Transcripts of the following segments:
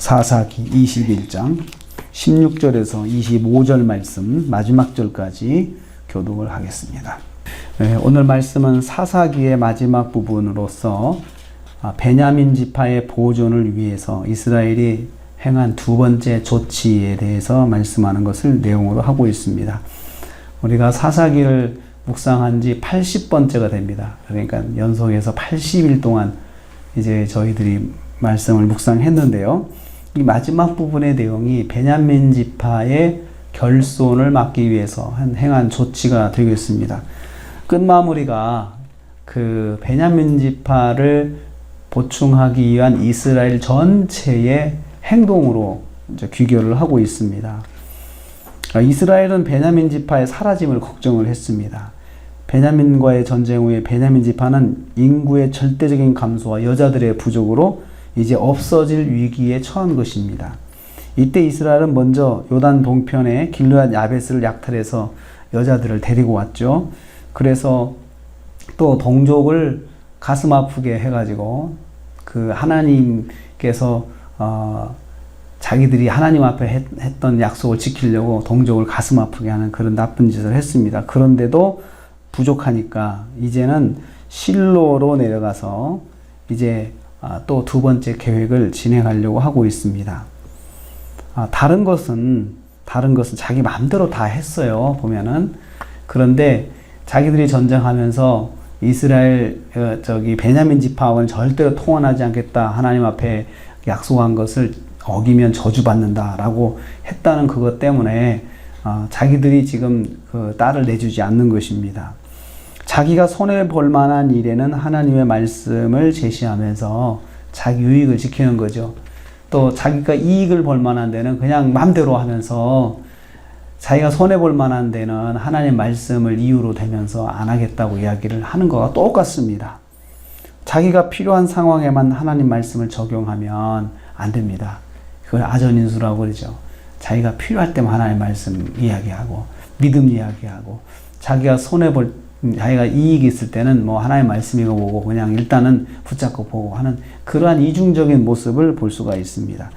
사사기 21장 16절에서 25절 말씀 마지막 절까지 교독을 하겠습니다. 오늘 말씀은 사사기의 마지막 부분으로서 베냐민 지파의 보존을 위해서 이스라엘이 행한 두 번째 조치에 대해서 말씀하는 것을 내용으로 하고 있습니다. 우리가 사사기를 묵상한 지 80번째가 됩니다. 그러니까 연속해서 80일 동안 이제 저희들이 말씀을 묵상했는데요. 이 마지막 부분의 내용이 베냐민 지파의 결손을 막기 위해서 행한 조치가 되겠습니다. 끝마무리가 그 베냐민 지파를 보충하기 위한 이스라엘 전체의 행동으로 이제 귀결을 하고 있습니다. 이스라엘은 베냐민 지파의 사라짐을 걱정을 했습니다. 베냐민과의 전쟁 후에 베냐민 지파는 인구의 절대적인 감소와 여자들의 부족으로 이제 없어질 위기에 처한 것입니다. 이때 이스라엘은 먼저 요단 동편의 길르앗 야베스를 약탈해서 여자들을 데리고 왔죠. 그래서 또 동족을 가슴 아프게 해가지고 그 하나님께서 자기들이 하나님 앞에 했던 약속을 지키려고 동족을 가슴 아프게 하는 그런 나쁜 짓을 했습니다. 그런데도 부족하니까 이제는 실로로 내려가서 이제 또 두 번째 계획을 진행하려고 하고 있습니다. 다른 것은 자기 마음대로 다 했어요. 보면은. 그런데 자기들이 전쟁하면서 이스라엘 베냐민 지파와는 절대로 통혼하지 않겠다. 하나님 앞에 약속한 것을 어기면 저주받는다라고 했다는 그것 때문에 자기들이 지금 그 딸을 내주지 않는 것입니다. 자기가 손해볼 만한 일에는 하나님의 말씀을 제시하면서 자기 유익을 지키는 거죠. 또 자기가 이익을 볼 만한 데는 그냥 마음대로 하면서 자기가 손해볼 만한 데는 하나님의 말씀을 이유로 대면서 안 하겠다고 이야기를 하는 거와 똑같습니다. 자기가 필요한 상황에만 하나님 말씀을 적용하면 안 됩니다. 그걸 아전인수라고 그러죠. 자기가 필요할 때만 하나님 말씀 이야기하고 믿음 이야기하고 자기가 자기가 이익이 있을 때는 뭐 하나님 말씀이고 뭐고 그냥 일단은 붙잡고 보고 하는 그러한 이중적인 모습을 볼 수가 있습니다.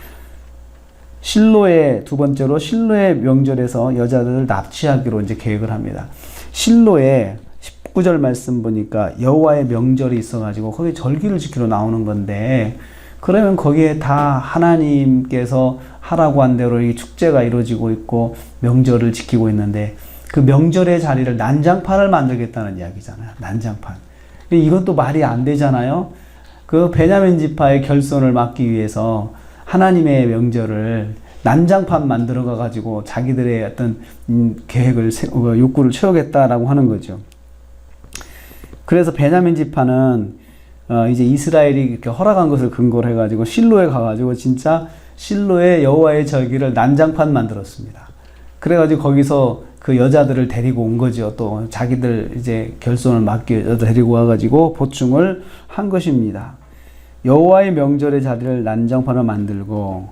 두 번째로 실로의 명절에서 여자들을 납치하기로 이제 계획을 합니다. 실로의 19절 말씀 보니까 여호와의 명절이 있어가지고 거기 절기를 지키러 나오는 건데 그러면 거기에 다 하나님께서 하라고 한 대로 이 축제가 이루어지고 있고 명절을 지키고 있는데 그 명절의 자리를 난장판을 만들겠다는 이야기잖아요. 난장판. 이것도 말이 안 되잖아요. 그 베냐민 지파의 결손을 막기 위해서 하나님의 명절을 난장판 만들어 가지고 자기들의 어떤 계획을 욕구를 채우겠다라고 하는 거죠. 그래서 베냐민 지파는 이제 이스라엘이 이렇게 허락한 것을 근거로 해가지고 실로에 가가지고 진짜 실로에 여호와의 절기를 난장판 만들었습니다. 그래가지고 거기서 그 여자들을 데리고 온 거죠. 또 자기들 이제 결손을 막기 위해서 데리고 와가지고 보충을 한 것입니다. 여호와의 명절의 자리를 난장판을 만들고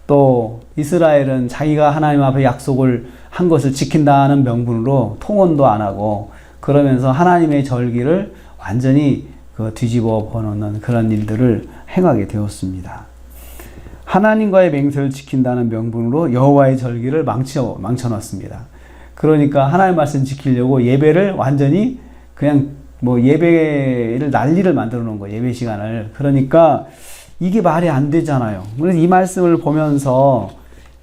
또 이스라엘은 자기가 하나님 앞에 약속을 한 것을 지킨다는 명분으로 통혼도 안 하고 그러면서 하나님의 절기를 완전히 뒤집어 버놓는 그런 일들을 행하게 되었습니다. 하나님과의 맹세를 지킨다는 명분으로 여호와의 절기를 망쳐놨습니다. 그러니까 하나님 말씀 지키려고 예배를 완전히 그냥 뭐 예배를 난리를 만들어 놓은 거예요. 예배 시간을. 그러니까 이게 말이 안 되잖아요. 그래서 이 말씀을 보면서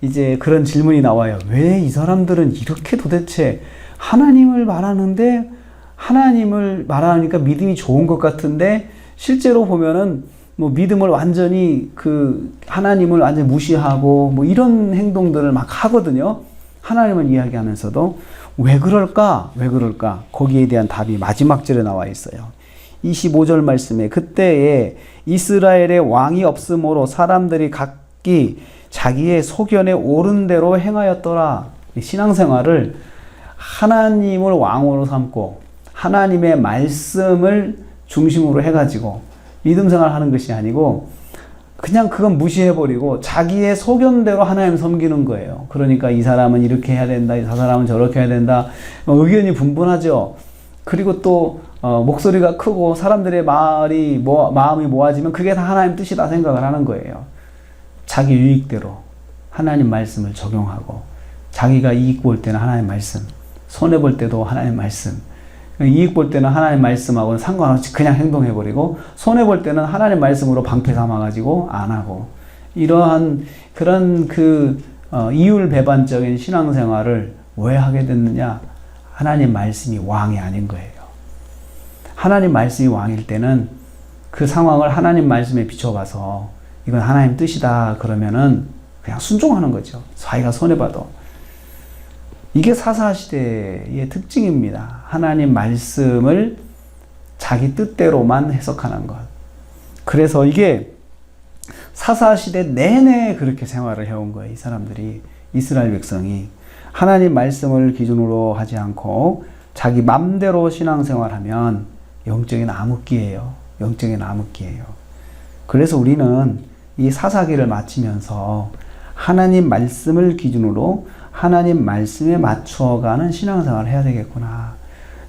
이제 그런 질문이 나와요. 왜 이 사람들은 이렇게 도대체 하나님을 말하는데 하나님을 말하니까 믿음이 좋은 것 같은데 실제로 보면은 뭐 믿음을 완전히 하나님을 완전히 무시하고 뭐 이런 행동들을 막 하거든요. 하나님을 이야기하면서도 왜 그럴까? 거기에 대한 답이 마지막 절에 나와 있어요. 25절 말씀에 그때에 이스라엘의 왕이 없으므로 사람들이 각기 자기의 소견에 옳은 대로 행하였더라. 신앙생활을 하나님을 왕으로 삼고 하나님의 말씀을 중심으로 해가지고 믿음생활을 하는 것이 아니고 그냥 그건 무시해버리고 자기의 소견대로 하나님 섬기는 거예요. 그러니까 이 사람은 이렇게 해야 된다, 이 사람은 저렇게 해야 된다. 의견이 분분하죠. 그리고 또 목소리가 크고 사람들의 마음이 모아지면 그게 다 하나님 뜻이다 생각을 하는 거예요. 자기 유익대로 하나님 말씀을 적용하고, 자기가 이익 볼 때는 하나님 말씀, 손해 볼 때도 하나님 말씀, 이익 볼 때는 하나님 말씀하고는 상관없이 그냥 행동해버리고, 손해 볼 때는 하나님 말씀으로 방패 삼아가지고 안 하고, 이러한 그런 이율배반적인 신앙생활을 왜 하게 됐느냐? 하나님 말씀이 왕이 아닌 거예요. 하나님 말씀이 왕일 때는 그 상황을 하나님 말씀에 비춰봐서 이건 하나님 뜻이다 그러면은 그냥 순종하는 거죠. 자기가 손해봐도. 이게 사사시대의 특징입니다. 하나님 말씀을 자기 뜻대로만 해석하는 것. 그래서 이게 사사시대 내내 그렇게 생활을 해온 거예요. 이 사람들이, 이스라엘 백성이. 하나님 말씀을 기준으로 하지 않고 자기 맘대로 신앙생활하면 영적인 암흑기예요. 영적인 암흑기예요. 그래서 우리는 이 사사기를 마치면서 하나님 말씀을 기준으로 하나님 말씀에 맞추어가는 신앙생활을 해야 되겠구나.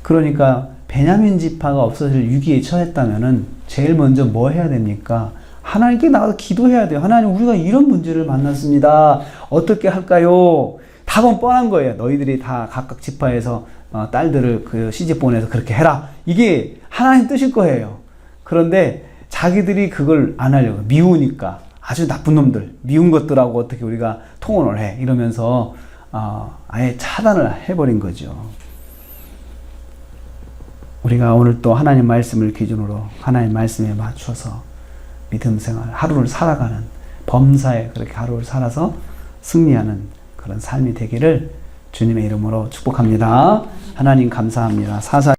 그러니까 베냐민 지파가 없어질 위기에 처했다면은 제일 먼저 뭐 해야 됩니까? 하나님께 나가서 기도해야 돼요. 하나님, 우리가 이런 문제를 만났습니다. 어떻게 할까요? 답은 뻔한 거예요. 너희들이 다 각각 지파에서 딸들을 그 시집 보내서 그렇게 해라. 이게 하나님 뜻일 거예요. 그런데 자기들이 그걸 안 하려고 미우니까, 아주 나쁜 놈들, 미운 것들하고 어떻게 우리가 통혼을 해 이러면서 아예 차단을 해버린 거죠. 우리가 오늘 또 하나님 말씀을 기준으로 하나님 말씀에 맞춰서 믿음 생활, 하루를 살아가는, 범사에 그렇게 하루를 살아서 승리하는 그런 삶이 되기를 주님의 이름으로 축복합니다. 하나님 감사합니다. 사사